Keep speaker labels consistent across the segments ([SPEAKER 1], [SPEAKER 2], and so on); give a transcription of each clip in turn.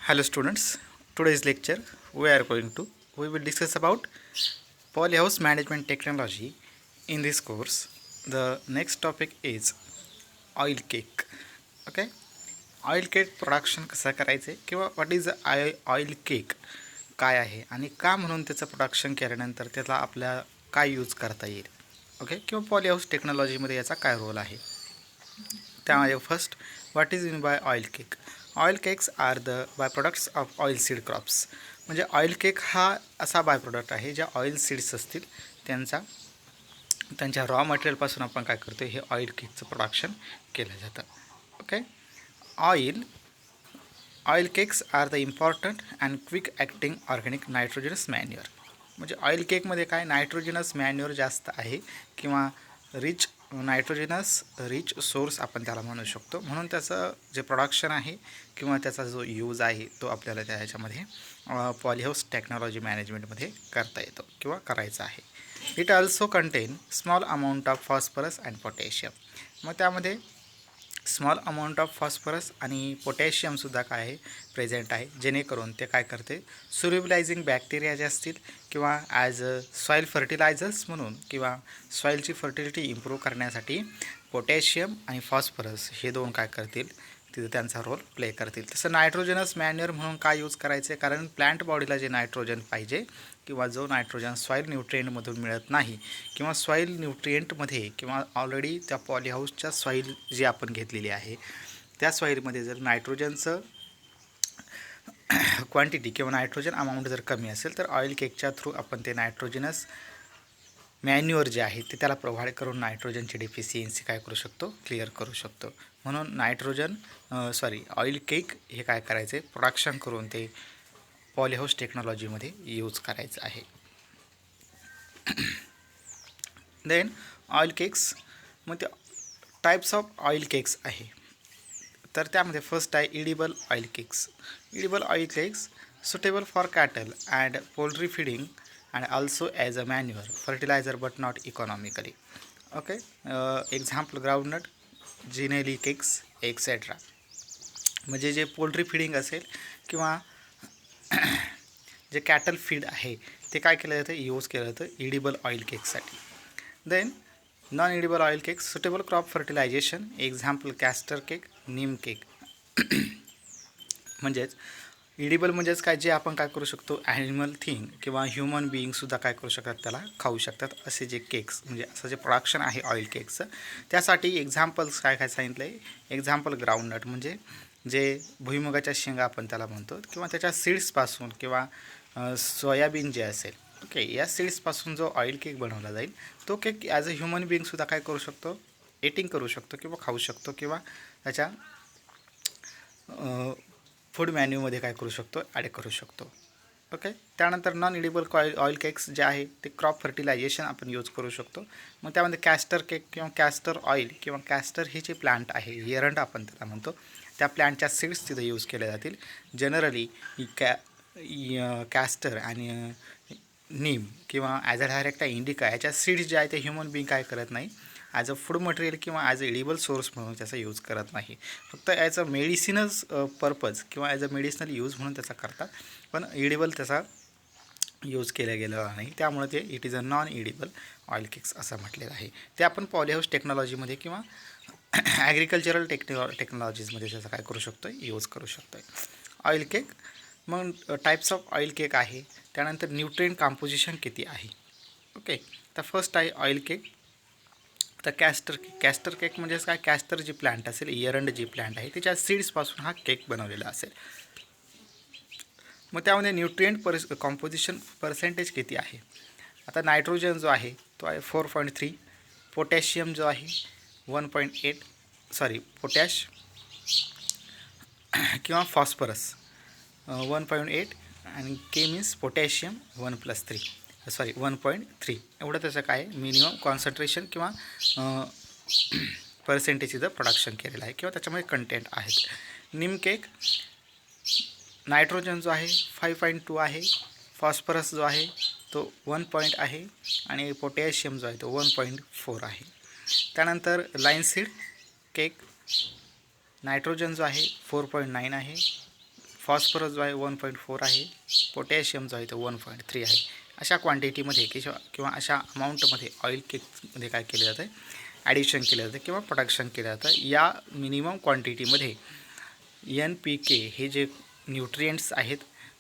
[SPEAKER 1] Hello students, today's lecture we will discuss about polyhouse management technology. In this course, the next topic is oil cake. Okay, oil cake production कसं करायचे किंवा what is oil cake काय आहे आणि का म्हणून त्याचं production केल्यानंतर त्याला आपल्या काय यूज करता येईल. ओके, किंवा पॉलीहाऊस टेक्नॉलॉजीमध्ये याचा काय रोल आहे. त्यामध्ये first, what is in by oil cake. Oil cakes are the byproducts of oil seed crops. म्हणजे ऑइल केक हा असा बाय प्रोडक्ट आहे ज्या ऑइल सीड्स असतील त्यांच्या रॉ मटेरियलपासून आपण काय करतो, हे ऑइल केकचं प्रोडक्शन केलं जातं. Okay, oil cakes are the important and quick acting organic nitrogenous manure. म्हणजे ऑइल केकमध्ये काय नायट्रोजनस मॅन्युअर जास्त आहे किंवा नायट्रोजनस रिच सोर्स आपण त्याला म्हणू शकतो. म्हणून त्याचं जे प्रोडक्शन आहे किंवा त्याचा जो यूज आहे तो आपल्याला ह्याच्यामध्ये पॉलीहाऊस टेक्नॉलॉजी मॅनेजमेंटमध्ये करता येतो किंवा करायचा आहे. It also content small amount of phosphorus and potassium. मग त्यामध्ये स्मॉल अमाऊंट ऑफ फॉस्फरस आणि पोटॅशियमसुद्धा काय आहे, प्रेझेंट आहे, जेणेकरून ते काय करते, सोल्युबलायझिंग बॅक्टेरिया जे असतील किंवा ॲज अ सॉईल फर्टिलायझर्स म्हणून किंवा सॉईलची फर्टिलिटी इम्प्रूव्ह करण्यासाठी पोटॅशियम आणि फॉस्फरस हे दोन काय करतील, तिथे त्यांचा रोल प्ले करतील. तसं नायट्रोजनस मॅन्युअर म्हणून काय यूज करायचे, कारण प्लांट बॉडीला जे नायट्रोजन पाहिजे किंवा जो नायट्रोजन सॉईल न्यूट्रिएंटमधून मिळत नाही किंवा सॉईल न्यूट्रिएंटमध्ये किंवा ऑलरेडी त्या पॉलीहाऊसच्या सॉईल जी आपण घेतलेली आहे त्या सॉईलमध्ये जर नायट्रोजनचं क्वांटिटी किंवा नायट्रोजन अमाऊंट जर कमी असेल तर ऑइल केकच्या थ्रू आपण ते नायट्रोजनस मॅन्युअर जे आहे ते त्याला प्रोव्हाइड करून नायट्रोजनची डेफिशियन्सी काय करू शकतो, क्लिअर करू शकतो. म्हणून ऑइल केक हे काय करायचे, प्रोडक्शन करून ते पॉलीहाऊस टेक्नॉलॉजीमध्ये यूज करायचं आहे. देन ऑइल केक्स, मग ते टाईप्स ऑफ ऑइल केक्स आहे. तर त्यामध्ये फर्स्ट आहे edible oil cakes. Edible oil cakes suitable for cattle and poultry feeding and also as a manure fertilizer but not economically. Okay, example groundnut, gingelly cakes etcetera. म्हणजे जे poultry feeding असेल किंवा जे cattle feed आहे ते काय केलं जातं, यूज केलं जातं इडिबल ऑइल केकसाठी. Then non edible oil cake suitable crop fertilization, example castor cake, neem cake. म्हणजेच इडिबल म्हणजेच काय, जे आपण काय करू शकतो, ॲनिमल थिंग किंवा ह्युमन बिईंगसुद्धा काय करू शकतात, त्याला खाऊ शकतात असे जे केक्स, म्हणजे असं जे प्रोडक्शन आहे ऑइल केकचं त्यासाठी एक्झाम्पल्स काय काय सांगितलं आहे. एक्झाम्पल ग्राउंडनट म्हणजे जे भुईमुगाच्या शेंगा आपण त्याला म्हणतो किंवा त्याच्या सीड्सपासून किंवा सोयाबीन जे असेल, ओके, या सीड्सपासून जो ऑइल केक बनवला जाईल तो केक ॲज अ ह्युमन बिईंगसुद्धा काय करू शकतो, एटिंग करू शकतो किंवा खाऊ शकतो किंवा त्याच्या फूड मेन्यूमध्ये काय करू शकतो, ॲड करू शकतो. ओके, त्यानंतर नॉन इडिबल ऑइल केक्स जे आहे ते क्रॉप फर्टिलायझेशन आपण यूज करू शकतो. मग त्यामध्ये कॅस्टर केक किंवा कॅस्टर ऑइल किंवा कॅस्टर हे जे प्लांट आहे, एरंड आपण त्याला म्हणतो, त्या प्लांटच्या सीड्स तिथे यूज केल्या जातील. जनरली कॅस्टर आणि नीम किंवा ॲज अ डायरेक्ट इंडिका याच्या सीड्स जे आहे ते ह्युमन बिईंग काय करत नाही, ॲज अ फूड मटेरियल किंवा ॲज अ इडिबल सोर्स म्हणून त्याचा यूज करत नाही. फक्त ॲज अ मेडिसिनस पर्पज किंवा ॲज अ मेडिसिनल यूज म्हणून त्याचा करतात, पण इडिबल त्याचा यूज केला गेलेला नाही. त्यामुळे ते it is a non edible oil cakes असं म्हटलेलं आहे. ते आपण पॉलीहाऊस टेक्नॉलॉजीमध्ये किंवा ॲग्रिकल्चरल टेक्नॉलॉजीजमध्ये त्याचा काय करू शकतो, यूज करू शकतो ऑइल केक. मग टाईप्स ऑफ ऑइल केक आहे. त्यानंतर न्यूट्रिएंट कॉम्पोजिशन किती आहे. ओके, तर फर्स्ट आहे ऑइल केक. तर कॅस्टर केक म्हणजेच काय, कॅस्टर जी प्लांट असेल, एरंड जी प्लांट आहे त्याच्या सीड्सपासून हा केक बनवलेला असेल. मग त्यामध्ये न्यूट्रिएंट कॉम्पोजिशन पर्सेंटेज किती आहे. आता नायट्रोजन जो आहे तो आहे 4.3, पोटॅशियम जो आहे 1.8, पोटॅश किंवा फॉस्फरस 1.8 आणि के मीन्स पोटॅशियम 1+3 एवढं त्याचं काय मिनिमम कॉन्सन्ट्रेशन किंवा पर्सेंटेज इथं प्रोडक्शन केलेलं आहे किंवा त्याच्यामध्ये कंटेंट आहेत. नीम केक नायट्रोजन जो आहे 5.2 आहे, फॉस्फरस जो आहे तो 1 आहे आणि पोटॅशियम जो आहे तो 1.4 आहे. त्यानंतर लाईन सीड केक नायट्रोजन जो आहे 4.9 आहे, फॉस्फरस जो आहे 1.4 आहे, पोटॅशियम जो आहे तो 1.3 आहे. अशा क्वांटिटीमध्ये किंवा अशा अमाऊंटमध्ये ऑइल केकमध्ये काय केलं जातं, ॲडिशन केलं जातं किंवा प्रोडक्शन केलं जातं. या मिनिमम क्वांटिटीमध्ये NPK हे जे न्यूट्रिएंट्स आहेत,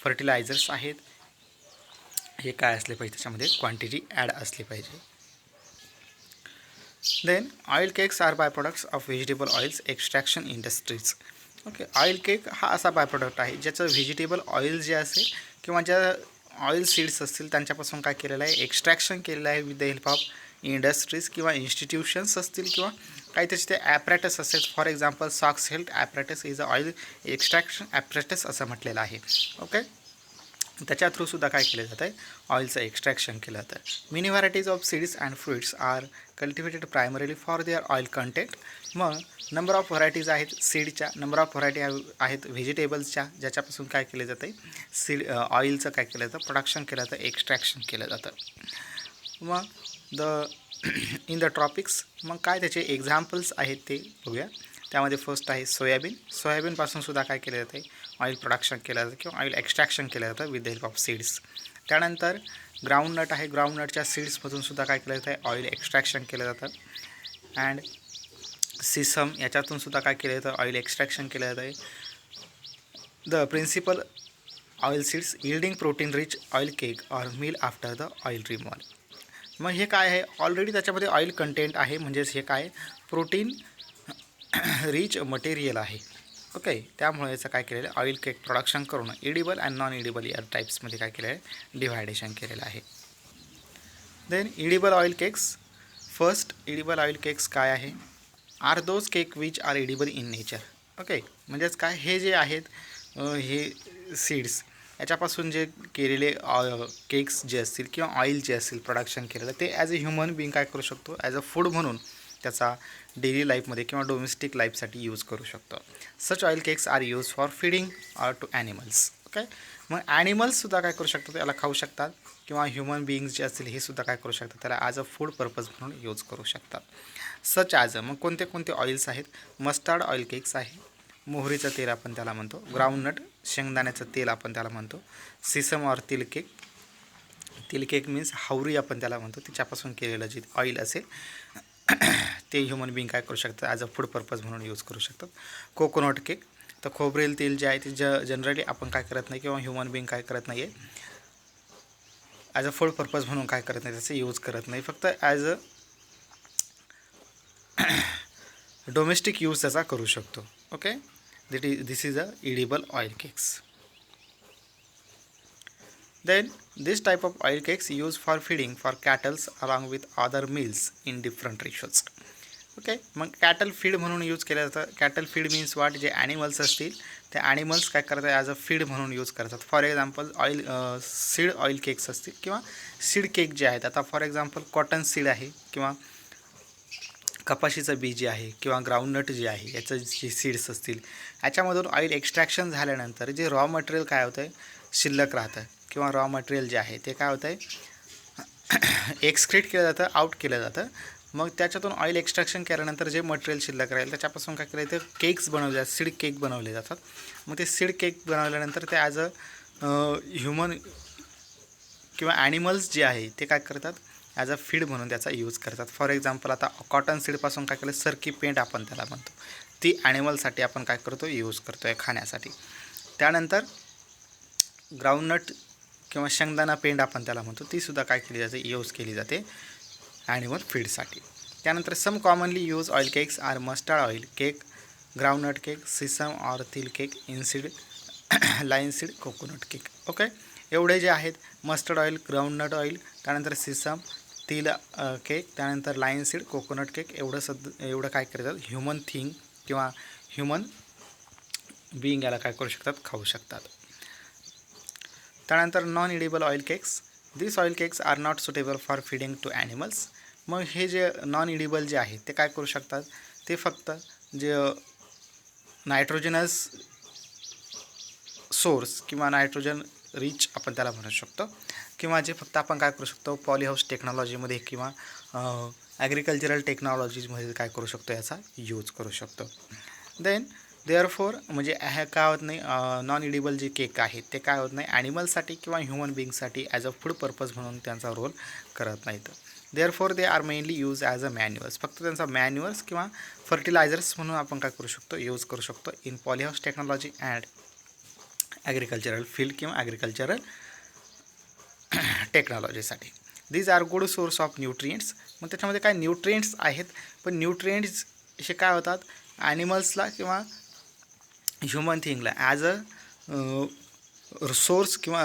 [SPEAKER 1] फर्टिलायझर्स आहेत, हे काय असले पाहिजे, त्याच्यामध्ये क्वांटिटी ॲड असली पाहिजे. Then oil cakes are byproducts of vegetable oils extraction industries. Okay, oil cake हा असा बाय प्रोडक्ट आहे ज्याचं व्हेजिटेबल ऑइल जे असेल किंवा ज्या ऑइल सीड्स असतील त्यांच्यापासून काय केलेलं आहे, एक्स्ट्रॅक्शन केलेलं आहे with the help of industries किंवा इन्स्टिट्यूशन्स असतील किंवा काही त्याचे ते ॲपरेटस असेल. For example socks health apparatus is a oil extraction apparatus असं म्हटलेलं आहे. ओके, त्याच्या थ्रूसुद्धा काय केलं जातं आहे, ऑइलचं एक्स्ट्रॅक्शन केलं जातं. Many varieties of seeds and fruits are cultivated primarily for their oil content. मग नंबर ऑफ व्हरायटीज आहेत सीडच्या, नंबर ऑफ व्हरायटी आहेत व्हेजिटेबल्सच्या, ज्याच्यापासून काय केलं जातं आहे, सीड ऑइलचं काय केलं जातं, प्रोडक्शन केलं जातं, एक्स्ट्रॅक्शन केलं जातं. मग इन द ट्रॉपिक्स, मग काय त्याचे एक्झाम्पल्स आहेत ते बघूया. त्यामध्ये फर्स्ट आहे सोयाबीन. सोयाबीनपासूनसुद्धा काय केलं जातं आहे, ऑइल प्रोडक्शन केलं जातं किंवा ऑइल एक्स्ट्रॅक्शन केलं जातं with the help of seeds. त्यानंतर ग्राउंडनट आहे. ग्राउंडनटच्या सीड्समधूनसुद्धा काय केलं जातं आहे, ऑइल एक्स्ट्रॅक्शन केलं जातं. अँड सिसम, याच्यातूनसुद्धा काय केलं जातं, ऑइल एक्स्ट्रॅक्शन केलं जातं आहे. The principal oil seeds yielding protein rich oil cake or meal after the oil removal. मग हे काय आहे, ऑलरेडी त्याच्यामध्ये ऑइल कंटेंट आहे, म्हणजेच हे काय प्रोटीन रिच मटेरियल आहे. ओके, त्यामुळे याचं काय केलेलं आहे, ऑइल केक प्रोडक्शन करून इडिबल अँड नॉन इडिबल या टाईप्समध्ये काय केलं आहे, डिव्हायडेशन केलेलं आहे. Then edible oil cakes. First edible oil cakes काय आहे, are those cake which are edible in nature. Okay, म्हणजेच काय, हे जे आहेत हे सीड्स याच्यापासून जे केलेले केक्स जे असतील किंवा ऑइल जे असेल प्रोडक्शन केलेलं, ते ॲज अ ह्युमन बिंग काय करू शकतो, ॲज अ फूड म्हणून त्याचा डेली लाईफमध्ये किंवा डोमेस्टिक लाईफसाठी यूज करू शकतो. Such oil cakes are use for feeding or to animals. Okay, मग ॲनिमल्ससुद्धा काय करू शकतात, त्याला खाऊ शकतात किंवा ह्युमन बिईंग्स जे असतील हे सुद्धा काय करू शकतात, त्याला ॲज अ फूड पर्पज म्हणून यूज करू शकतात. सच ॲज, मग कोणते कोणते ऑइल्स आहेत, मस्टर्ड ऑइल केक्स आहे, मोहरीचं तेल आपण त्याला म्हणतो, ग्राउंडनट शेंगदाण्याचं तेल आपण त्याला म्हणतो, सिसम ऑर तिल केक. तिल केक मीन्स हावरी आपण त्याला म्हणतो, तिच्यापासून केलेलं जे ऑइल असेल ते ह्युमन बिंग काय करू शकतात, ॲज अ फूड पर्पज म्हणून यूज करू शकतात. कोकोनट केक, तर खोबरेल तेल जे आहे ते जनरली आपण काय करत नाही किंवा ह्युमन बिंग काय करत नाही आहे, ॲज अ फूड पर्पज म्हणून काय करत नाही, त्याचं यूज करत नाही, फक्त ॲज अ डोमेस्टिक यूज त्याचा करू शकतो. Okay, this is a edible oil cakes. Then this type of oil cakes used for feeding for cattle along with other meals in different ratios. Okay, मग cattle feed म्हणून use केलं जातं. Cattle feed means what, जे animals असतील ते animals काय करतात, as a feed म्हणून यूज करतात. For example seed oil cakes असतील किंवा सीड केक जे आहेत, आता फॉर एक्झाम्पल कॉटन सीड आहे किंवा कपाशीचं बी जे आहे किंवा ग्राउंडनट जे आहे, याचं जे सीड्स असतील याच्यामधून ऑइल एक्स्ट्रॅक्शन झाल्यानंतर जे रॉ मटेरियल काय होतं आहे, शिल्लक राहतं किंवा रॉ मटेरियल जे आहे ते काय होतं आहे, एक्सक्रीट केलं जातं, आउट केलं जातं. मग त्याच्यातून ऑइल एक्स्ट्रॅक्शन केल्यानंतर जे मटेरियल शिल्लक राहील त्याच्यापासून काय केलं जातं, केक्स बनवले जातात, सीड केक बनवले जातात. मग ते सीड केक बनवल्यानंतर ते ॲज अ ह्युमन किंवा ॲनिमल्स जे आहे ते काय करतात, ॲज अ फीड म्हणून त्याचा यूज करतात. फॉर एक्झाम्पल आता कॉटन सीडपासून काय केलं, सरकी पेंट आपण त्याला म्हणतो, ती ॲनिमलसाठी आपण काय करतो, यूज करतो आहे खाण्यासाठी. त्यानंतर ग्राउंडनट किंवा शेंगदाणा पेंड आपण त्याला म्हणतो, तीसुद्धा काय केली जाते, यूज केली जाते ॲनिमल फीडसाठी. त्यानंतर some commonly use oil cakes are mustard oil cake, groundnut cake, sesame or til cake, linseed, linseed, coconut cake. Okay, एवढे जे आहेत, मस्टर्ड ऑइल, ग्राउंडनट ऑइल, त्यानंतर सिसम, तिल केक, त्यानंतर लाईन सीड, कोकोनट केक, एवढं काय करतात, ह्युमन थिंग किंवा human being याला काय करू शकतात, खाऊ शकतात. त्यानंतर non edible oil cakes. This oil cakes are not suitable for feeding to animals. मग हे जे नॉन इडिबल जे आहे ते काय करू शकतात, ते फक्त जे नायट्रोजनस सोर्स किंवा नायट्रोजन रिच आपण त्याला म्हणू शकतो, किंवा जे फक्त आपण काय करू शकतो, पॉलीहाऊस टेक्नॉलॉजीमध्ये किंवा ॲग्रिकल्चरल टेक्नॉलॉजीजमध्ये काय करू शकतो, याचा यूज करू शकतो. देन देअरफोर म्हणजे हे काय होत नाही, नॉन इडिबल जे केक आहेत ते काय होत नाही ॲनिमलसाठी किंवा ह्युमन बिंगसाठी ॲज अ फूड पर्पज म्हणून त्यांचा रोल करत नाहीत. Therefore they are mainly use as a manures, फक्त त्यांचा मॅन्युअर्स किंवा फर्टिलायझर्स म्हणून आपण काय करू शकतो, यूज करू शकतो in polyhouse technology and agricultural field किंवा ॲग्रिकल्चरल टेक्नॉलॉजीसाठी. These are good source of nutrients. मग त्याच्यामध्ये काय न्यूट्रिएंट्स आहेत, पण न्यूट्रिएंट्स असे काय होतात ॲनिमल्सला किंवा ह्युमन थिंगला ॲज अ सोर्स किंवा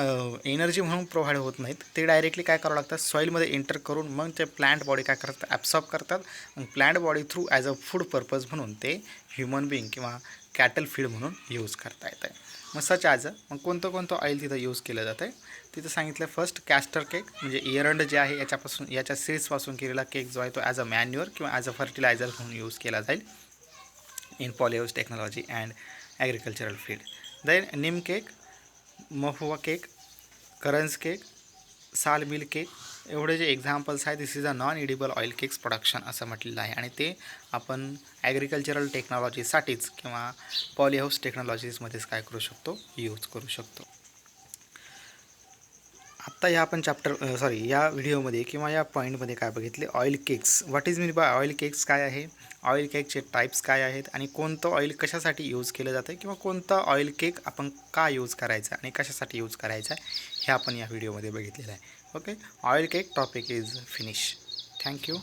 [SPEAKER 1] एनर्जी म्हणून प्रोव्हाइड होत नाहीत. ते डायरेक्टली काय करावं लागतात, सॉईलमध्ये एंटर करून मग ते प्लांट बॉडी काय करतात, ॲब्सॉर्ब करतात. मग plant body through as a food purpose म्हणून ते ह्युमन बिंग किंवा कॅटल फीड म्हणून यूज करता येतं आहे. मग सच ॲज मग कोणतं ऑइल तिथं यूज केलं जातं आहे, तिथं सांगितलं फर्स्ट कॅस्टर केक म्हणजे इयरंड जे आहे याच्या सीड्सपासून केलेला केक जो आहे तो ॲज अ मॅन्युअर किंवा ॲज अ फर्टिलायझर म्हणून यूज केला जाईल in polyhouse technology and agricultural field. Then neem cake, mahua cake, karanj cake, sal meal cake, एवढे जे एक्झाम्पल्स आहेत this is a non edible oil cakes production असं म्हटलेलं आहे. आणि ते आपण ॲग्रिकल्चरल टेक्नॉलॉजीसाठीच किंवा पॉलीहाऊस टेक्नॉलॉजीजमध्येच काय करू शकतो, यूज करू शकतो. आत्ता ह्या आपण या व्हिडिओमध्ये किंवा या पॉईंटमध्ये काय बघितले, oil cakes. What is mean by oil cakes काय आहे, ऑइल केकचे टाईप्स काय आहेत आणि कोणतं ऑइल कशासाठी यूज केलं जातं किंवा कोणतं ऑइल केक आपण का यूज करायचं आणि कशासाठी यूज करायचं आहे हे आपण या व्हिडिओमध्ये बघितलेलं आहे. Okay, oil cake topic is finish. Thank you.